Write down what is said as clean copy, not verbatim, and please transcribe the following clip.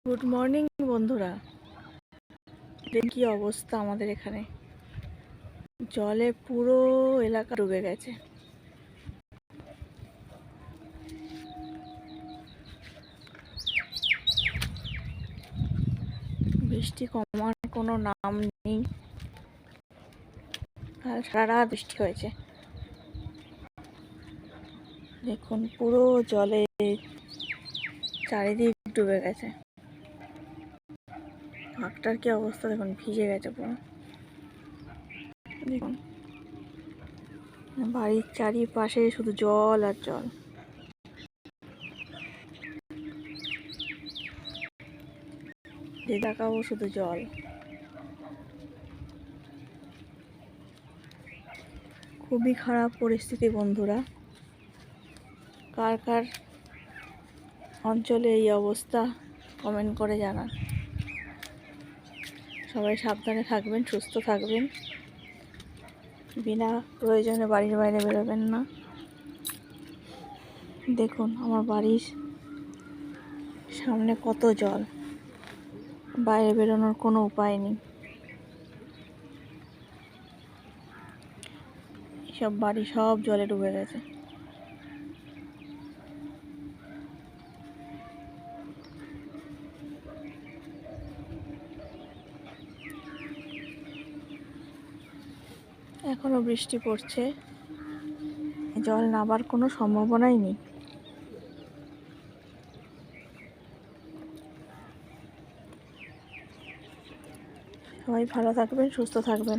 Good morning বন্ধুরা। কি অবস্থা আমাদের এখানে, জলে পুরো এলাকা ডুবে গেছে। বৃষ্টি কমার কোনো নাম নেই। কাল সারা রাত বৃষ্টি হয়েছে। দেখুন পুরো জলে চারিদিক ডুবে গেছে। ঘাটটার কি অবস্থা দেখুন, ভিজে গেছে পুরো। দেখুন বাড়ির চারিপাশে শুধু জল আর জল। যে দেখাবো শুধু জল। খুবই খারাপ পরিস্থিতি বন্ধুরা। কার কার অঞ্চলে এই অবস্থা কমেন্ট করে জানান। সবাই সাবধানে থাকবেন, সুস্থ থাকবেন, বিনা প্রয়োজনে বাড়ির বাইরে বেরোবেন না। দেখুন আমার বাড়ির সামনে কত জল, বাইরে বেরোনোর কোনো উপায় নেই। সব বাড়ি সব জলে ডুবে গেছে। এখনো বৃষ্টি পড়ছে, জল নামার কোনো সম্ভাবনাই নেই। সবাই ভালো থাকবেন, সুস্থ থাকবেন।